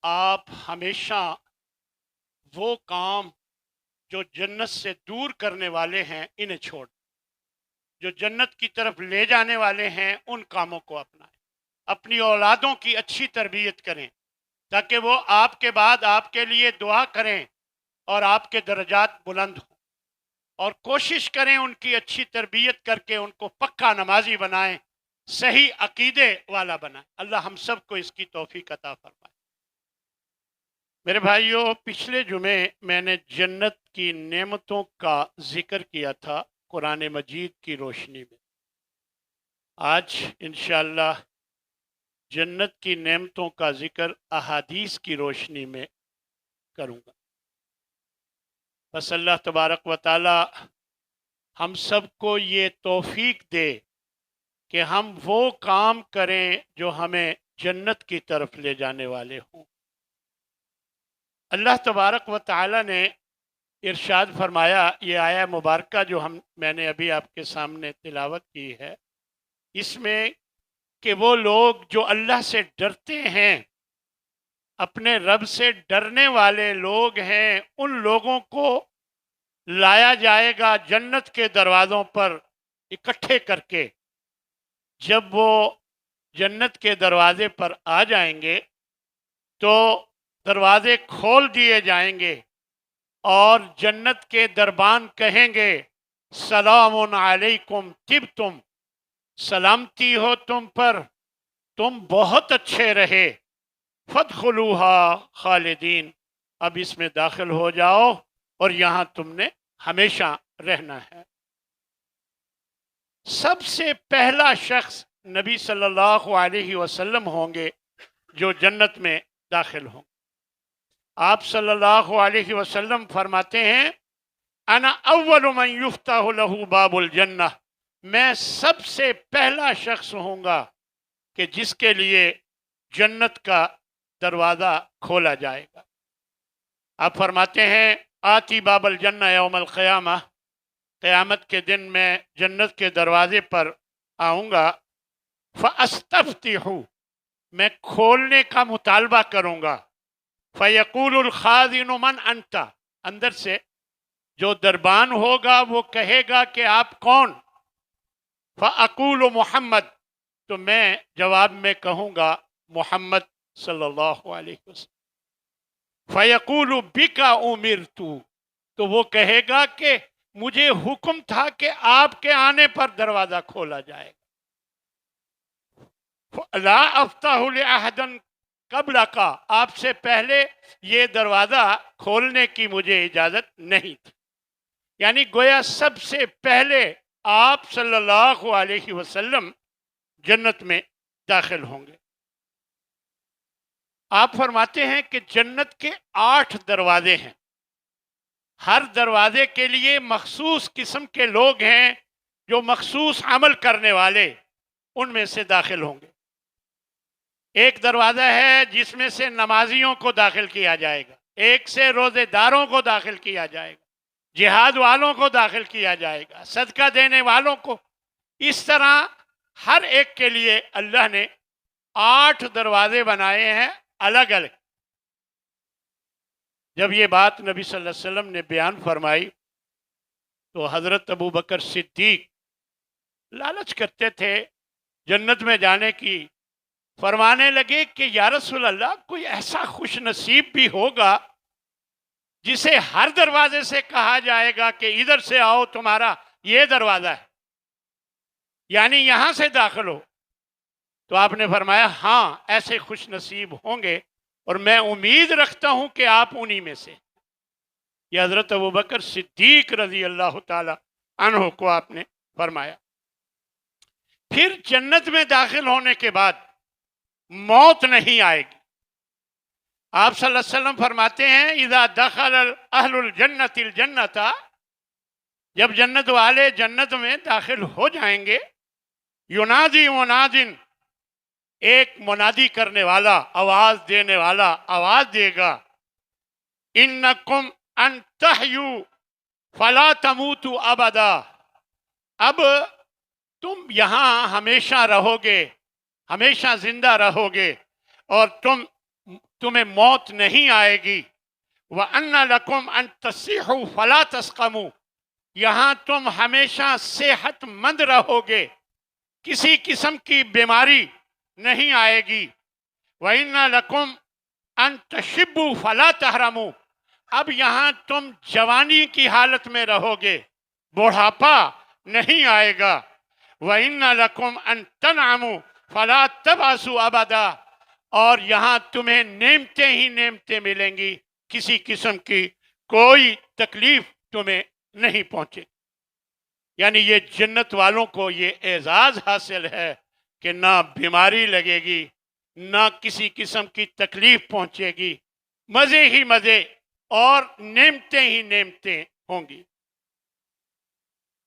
آپ ہمیشہ وہ کام جو جنت سے دور کرنے والے ہیں انہیں چھوڑ، جو جنت کی طرف لے جانے والے ہیں ان کاموں کو اپنائیں، اپنی اولادوں کی اچھی تربیت کریں تاکہ وہ آپ کے بعد آپ کے لیے دعا کریں اور آپ کے درجات بلند ہوں، اور کوشش کریں ان کی اچھی تربیت کر کے ان کو پکا نمازی بنائیں، صحیح عقیدے والا بنائیں۔ اللہ ہم سب کو اس کی توفیق عطا فرمائے۔ میرے بھائیوں، پچھلے جمعے میں نے جنت کی نعمتوں کا ذکر کیا تھا قرآن مجید کی روشنی میں۔ آج انشاءاللہ جنت کی نعمتوں کا ذکر احادیث کی روشنی میں کروں گا۔ بس اللہ تبارک و تعالی ہم سب کو یہ توفیق دے کہ ہم وہ کام کریں جو ہمیں جنت کی طرف لے جانے والے ہوں۔ اللہ تبارک و تعالی نے ارشاد فرمایا، یہ آیہ مبارکہ جو میں نے ابھی آپ کے سامنے تلاوت کی ہے، اس میں کہ وہ لوگ جو اللہ سے ڈرتے ہیں، اپنے رب سے ڈرنے والے لوگ ہیں، ان لوگوں کو لایا جائے گا جنت کے دروازوں پر اکٹھے کر کے۔ جب وہ جنت کے دروازے پر آ جائیں گے تو دروازے کھول دیے جائیں گے اور جنت کے دربان کہیں گے سلام علیکم طبتم، سلامتی ہو تم پر، تم بہت اچھے رہے، فادخلوہا خالدین، اب اس میں داخل ہو جاؤ اور یہاں تم نے ہمیشہ رہنا ہے۔ سب سے پہلا شخص نبی صلی اللہ علیہ وسلم ہوں گے جو جنت میں داخل ہوں۔ آپ صلی اللہ علیہ وسلم فرماتے ہیں انا اول من یفتح له باب الجنہ، میں سب سے پہلا شخص ہوں گا کہ جس کے لیے جنت کا دروازہ کھولا جائے گا۔ آپ فرماتے ہیں آتی باب الجنہ یوم القیامہ، قیامت کے دن میں جنت کے دروازے پر آؤں گا، فاستفتح، میں کھولنے کا مطالبہ کروں گا، فیقول الخازن من انت، اندر سے جو دربان ہوگا وہ کہے گا کہ آپ کون؟ فاقول محمد، تو میں جواب میں کہوں گا محمد صلی اللہ علیہ وسلم۔ فیقول بک امرت، تو وہ کہے گا کہ مجھے حکم تھا کہ آپ کے آنے پر دروازہ کھولا جائے گا۔ لا افتح لاحد قبلک، آپ سے پہلے یہ دروازہ کھولنے کی مجھے اجازت نہیں تھی، یعنی گویا سب سے پہلے آپ صلی اللہ علیہ وسلم جنت میں داخل ہوں گے۔ آپ فرماتے ہیں کہ جنت کے 8 دروازے ہیں، ہر دروازے کے لیے مخصوص قسم کے لوگ ہیں جو مخصوص عمل کرنے والے ان میں سے داخل ہوں گے۔ ایک دروازہ ہے جس میں سے نمازیوں کو داخل کیا جائے گا، ایک سے روزے داروں کو داخل کیا جائے گا، جہاد والوں کو داخل کیا جائے گا، صدقہ دینے والوں کو۔ اس طرح ہر ایک کے لیے اللہ نے 8 دروازے بنائے ہیں الگ الگ۔ جب یہ بات نبی صلی اللہ علیہ وسلم نے بیان فرمائی تو حضرت ابو بکر صدیق لالچ کرتے تھے جنت میں جانے کی، فرمانے لگے کہ یا رسول اللہ، کوئی ایسا خوش نصیب بھی ہوگا جسے ہر دروازے سے کہا جائے گا کہ ادھر سے آؤ، تمہارا یہ دروازہ ہے، یعنی یہاں سے داخل ہو؟ تو آپ نے فرمایا ہاں، ایسے خوش نصیب ہوں گے اور میں امید رکھتا ہوں کہ آپ انہی میں سے۔ یہ حضرت ابو بکر صدیق رضی اللہ تعالی عنہ کو آپ نے فرمایا۔ پھر جنت میں داخل ہونے کے بعد موت نہیں آئے گی۔ آپ صلی اللہ علیہ وسلم فرماتے ہیں اذا دخل اہل الجنت الجنت، جب جنت والے جنت میں داخل ہو جائیں گے، ینادی منادن، ایک منادی کرنے والا، آواز دینے والا آواز دے گا، انکم ان تحیوا فلا تموتوا ابدا، اب تم یہاں ہمیشہ رہو گے، ہمیشہ زندہ رہو گے اور تم تمہیں موت نہیں آئے گی۔ وَأَنَّ لَكُمْ أَن تَصِيحُوا فَلَا تَسْقَمُوا، یہاں تم ہمیشہ صحت مند رہو گے، کسی قسم کی بیماری نہیں آئے گی۔ وَإِنَّ لَكُمْ أَن تَشِبُّوا فَلَا تَحْرَمُوا، اب یہاں تم جوانی کی حالت میں رہو گے، بڑھاپا نہیں آئے گا۔ وَإِنَّ لَكُمْ أَن تَنْعَمُوا فَلَا تَبْعَثُوا أَبَدًا، اور یہاں تمہیں نعمتیں ہی نعمتیں ملیں گی، کسی قسم کی کوئی تکلیف تمہیں نہیں پہنچے۔ یعنی یہ جنت والوں کو یہ اعزاز حاصل ہے کہ نہ بیماری لگے گی، نہ کسی قسم کی تکلیف پہنچے گی، مزے ہی مزے اور نعمتیں ہی نعمتیں ہوں گی۔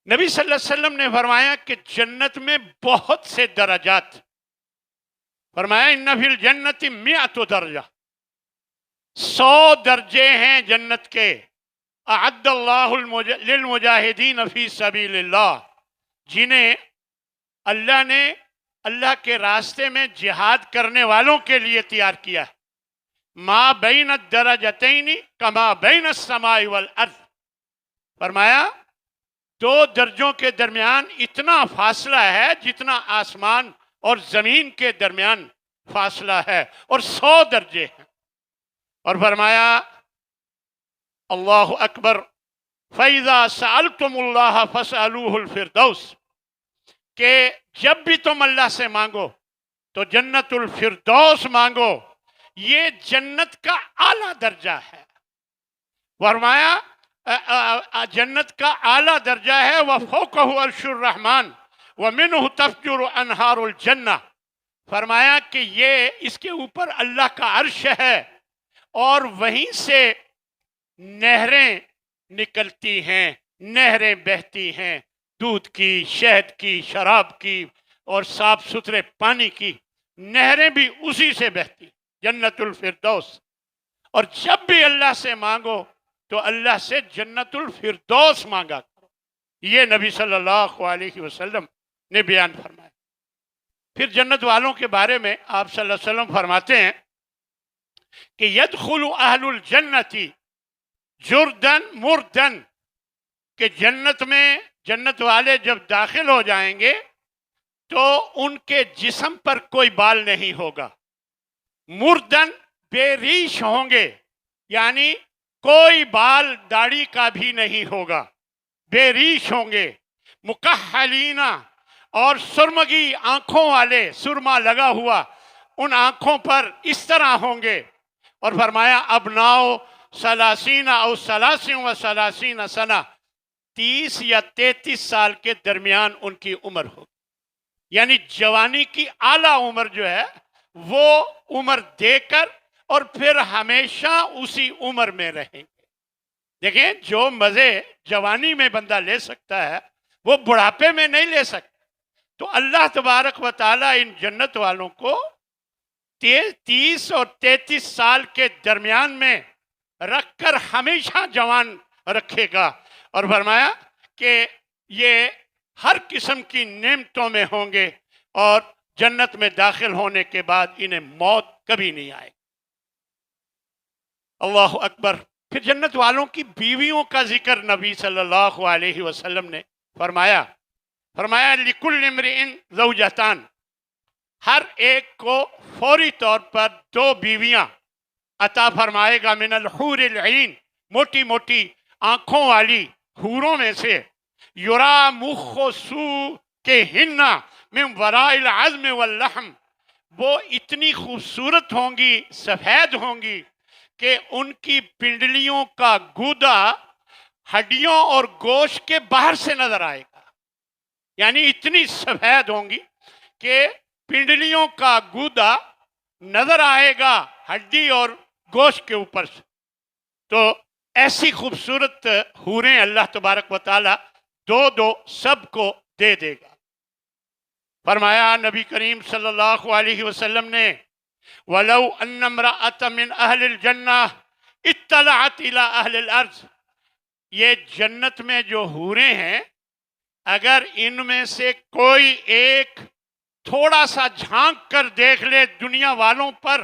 نبی صلی اللہ علیہ وسلم نے فرمایا کہ جنت میں بہت سے درجات، فرمایا ان فی الجنت 100 درجہ، 100 درجے ہیں جنت کے۔ اعد اللہ للمجاہدین فی سبیل اللہ، جنہیں اللہ نے اللہ کے راستے میں جہاد کرنے والوں کے لیے تیار کیا ہے۔ ما بین الدرجتین کما بین السماء والارض، فرمایا 2 درجوں کے درمیان اتنا فاصلہ ہے جتنا آسمان اور زمین کے درمیان فاصلہ ہے، اور 100 درجے ہیں۔ اور فرمایا اللہ اکبر، فَإِذَا سَأَلْتُمُ اللَّهَ فَاسْأَلُوهُ الْفِرْدَوْسِ، کہ جب بھی تم اللہ سے مانگو تو جنت الفردوس مانگو، یہ جنت کا اعلیٰ درجہ ہے۔ فرمایا جنت کا اعلیٰ درجہ ہے، وَفَوْقَهُ عَرْشُ الرَّحْمَنِ وَمِنْهُ تَفْجُرُ أَنْهَارُ الْجَنَّةِ، فرمایا کہ یہ اس کے اوپر اللہ کا عرش ہے، اور وہیں سے نہریں نکلتی ہیں، نہریں بہتی ہیں، دودھ کی، شہد کی، شراب کی اور صاف ستھرے پانی کی نہریں بھی اسی سے بہتی، جنت الفردوس۔ اور جب بھی اللہ سے مانگو تو اللہ سے جنت الفردوس مانگا کرو، یہ نبی صلی اللہ علیہ وسلم نے بیان فرمایا۔ پھر جنت والوں کے بارے میں آپ صلی اللہ علیہ وسلم فرماتے ہیں کہ یدخل اہل الجنت جردن مردن، کہ جنت میں جنت والے جب داخل ہو جائیں گے تو ان کے جسم پر کوئی بال نہیں ہوگا، مردن بے ریش ہوں گے، یعنی کوئی بال داڑھی کا بھی نہیں ہوگا، بے ریش ہوں گے، مکحلینا، اور سرمگی آنکھوں والے، سرما لگا ہوا ان آنکھوں پر اس طرح ہوں گے۔ اور فرمایا ابناؤ ثلاثین او ثلاثین و ثلاثین سنہ، 30 یا 33 سال کے درمیان ان کی عمر ہوگی، یعنی جوانی کی اعلیٰ عمر جو ہے وہ عمر دے کر اور پھر ہمیشہ اسی عمر میں رہیں گے۔ دیکھیں جو مزے جوانی میں بندہ لے سکتا ہے وہ بڑھاپے میں نہیں لے سکتا، تو اللہ تبارک و تعالیٰ ان جنت والوں کو 30 اور 33 سال کے درمیان میں رکھ کر ہمیشہ جوان رکھے گا، اور فرمایا کہ یہ ہر قسم کی نعمتوں میں ہوں گے، اور جنت میں داخل ہونے کے بعد انہیں موت کبھی نہیں آئے گی۔ اللہ اکبر۔ پھر جنت والوں کی بیویوں کا ذکر نبی صلی اللہ علیہ وسلم نے فرمایا لِكُلِّ امْرِئٍ زَوْجَتان، ہر ایک کو فوری طور پر 2 بیویاں عطا فرمائے گا، من الحور العین، موٹی موٹی آنکھوں والی حوروں میں سے، یرا مخ سو کے ہننا من وراء العظم واللحم، وہ اتنی خوبصورت ہوں گی، سفید ہوں گی کہ ان کی پنڈلیوں کا گودا ہڈیوں اور گوشت کے باہر سے نظر آئے گا، یعنی اتنی سفید ہوں گی کہ پنڈلیوں کا گودا نظر آئے گا ہڈی اور گوشت کے اوپر سے۔ تو ایسی خوبصورت حوریں اللہ تبارک و تعالی 2 سب کو دے دے گا۔ فرمایا نبی کریم صلی اللہ علیہ وسلم نے وَلَوْ أَنَّ امْرَأَةً مِّنْ أَهْلِ الْجَنَّةِ اطَّلَعَتْ إِلَىٰ أَهْلِ الْأَرْضِ، یہ جنت میں جو حوریں ہیں، اگر ان میں سے کوئی ایک تھوڑا سا جھانک کر دیکھ لے دنیا والوں پر،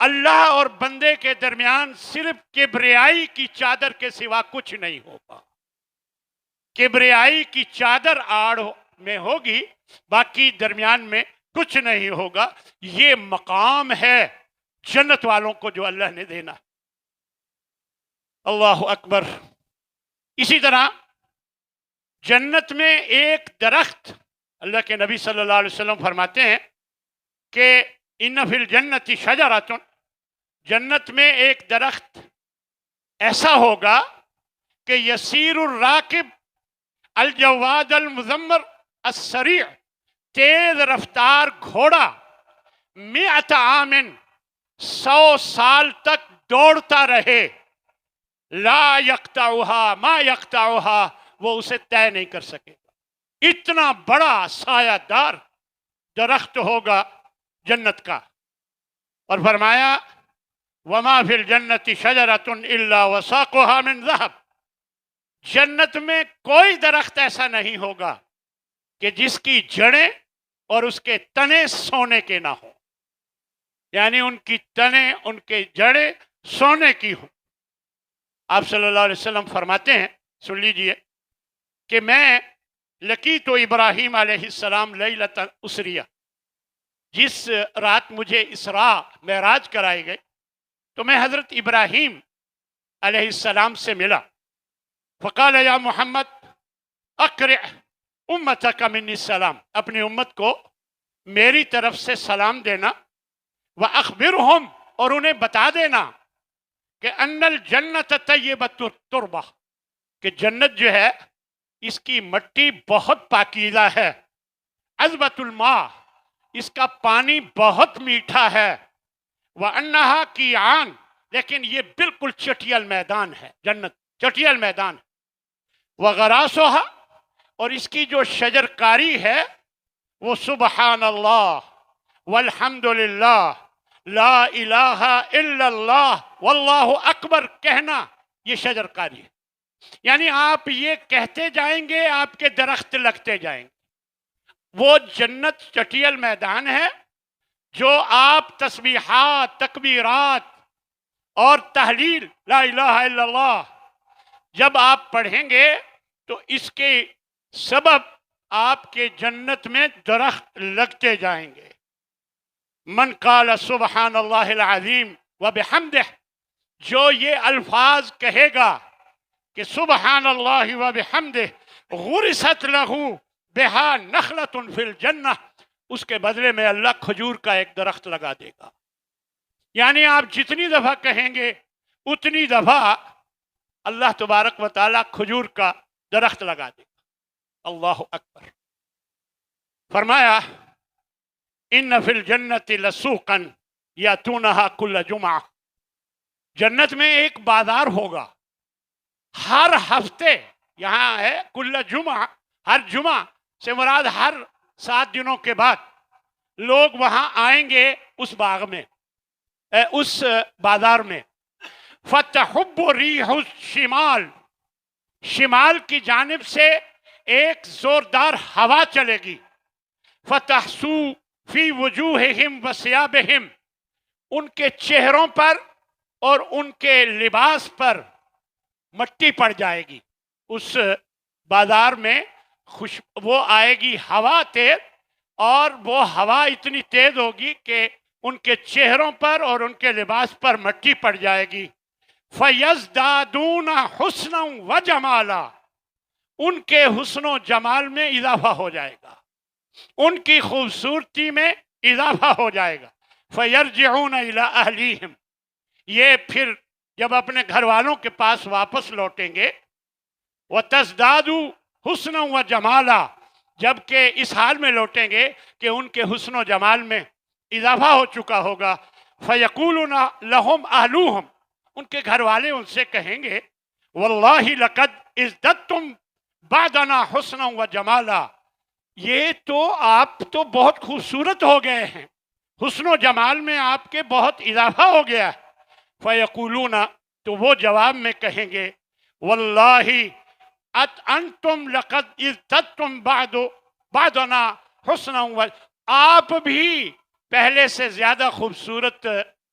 اللہ اور بندے کے درمیان صرف کبریائی کی چادر کے سوا کچھ نہیں ہوگا. کبریائی کی چادر آڑ میں ہوگی، باقی درمیان میں کچھ نہیں ہوگا. یہ مقام ہے جنت والوں کو جو اللہ نے دینا. اللہ اکبر. اسی طرح جنت میں ایک درخت، اللہ کے نبی صلی اللہ علیہ وسلم فرماتے ہیں کہ ان فی الجنت شجرۃ، جنت میں ایک درخت ایسا ہوگا کہ یسیر الراکب الجواد المزمر السریع، تیز رفتار گھوڑا 100 عام 100 سال تک دوڑتا رہے، لا یقطعها ما یقطعها، وہ اسے طے نہیں کر سکے گا. اتنا بڑا سایہ دار درخت ہوگا جنت کا. اور فرمایا وما فی الجنت شجرۃ الا وساقها من ذهب، جنت میں کوئی درخت ایسا نہیں ہوگا کہ جس کی جڑیں اور اس کے تنے سونے کے نہ ہوں، یعنی ان کی تنے، ان کے جڑیں سونے کی ہوں. آپ صلی اللہ علیہ وسلم فرماتے ہیں، سن لیجئے، کہ میں لقیت ابراہیم علیہ السلام لیلۃ اسریہ، جس رات مجھے اسراء معراج کرائی گئی تو میں حضرت ابراہیم علیہ السلام سے ملا. فقال یا محمد اقرئ امتک منی السلام، اپنی امت کو میری طرف سے سلام دینا. واخبرہم، اور انہیں بتا دینا کہ ان الجنت طیبۃ التربہ، کہ جنت جو ہے اس کی مٹی بہت پاکیزہ ہے. عذبۃ الماء، اس کا پانی بہت میٹھا ہے. وانہا کیعان، لیکن یہ بالکل چٹیل میدان ہے، جنت چٹیل میدان ہے. وغراسھا، اور اس کی جو شجرکاری ہے وہ سبحان اللہ والحمد للہ لا الہ الا اللہ واللہ اکبر کہنا، یہ شجرکاری ہے. یعنی آپ یہ کہتے جائیں گے، آپ کے درخت لگتے جائیں گے. وہ جنت چٹیل میدان ہے جو آپ تسبیحات، تکبیرات اور تحلیل لا الہ الا اللہ جب آپ پڑھیں گے تو اس کے سبب آپ کے جنت میں درخت لگتے جائیں گے. من قال سبحان اللہ العظیم وبحمدہ، جو یہ الفاظ کہے گا کہ سبحان اللہ وبحمدہ غرست لہ بہا نخلۃ فی الجنہ، اس کے بدلے میں اللہ کھجور کا ایک درخت لگا دے گا. یعنی آپ جتنی دفعہ کہیں گے اتنی دفعہ اللہ تبارک و تعالیٰ کھجور کا درخت لگا دے گا. اللہ اکبر. فرمایا ان فی الجنت لسوقا یاتونہا کل جمعہ، جنت میں ایک بازار ہوگا ہر ہفتے. یہاں ہے کل جمعہ، ہر جمعہ سے مراد ہر 7 دنوں کے بعد لوگ وہاں آئیں گے اس باغ میں، اس بازار میں. فتحب ریح الشمال، شمال کی جانب سے ایک زوردار ہوا چلے گی. فتحسو فی وجوہہم وثیابہم، ان کے چہروں پر اور ان کے لباس پر مٹی پڑ جائے گی. اس بازار میں وہ آئے گی ہوا تیز، اور وہ ہوا اتنی تیز ہوگی کہ ان کے چہروں پر اور ان کے لباس پر مٹی پڑ جائے گی. فَيَزْدَادُونَ حُسْنًا وَجَمَالًا، ان کے حسن و جمال میں اضافہ ہو جائے گا، ان کی خوبصورتی میں اضافہ ہو جائے گا. فَيَرْجِعُونَ إِلَىٰ أَهْلِهِمْ، یہ پھر جب اپنے گھر والوں کے پاس واپس لوٹیں گے. وَتَزْدَادُ حُسْنًا وَجَمَالًا، جبکہ اس حال میں لوٹیں گے کہ ان کے حسن و جمال میں اضافہ ہو چکا ہوگا. فَيَقُولُونَ لَهُمْ أَهْلُوهُمْ، ان کے گھر والے ان سے کہیں گے وَاللَّهِ لَقَدْ ازْدَدْتُمْ بَعْدَنَا حُسْنًا وَجَمَالًا، یہ تو آپ تو بہت خوبصورت ہو گئے ہیں، حسن و جمال میں آپ کے بہت اضافہ ہو گیا ہے. فَيَقُولُونَ، تو وہ جواب میں کہیں گے وَاللَّهِ انتم لقد ازددتم بعدنا حسنا، آپ بھی پہلے سے زیادہ خوبصورت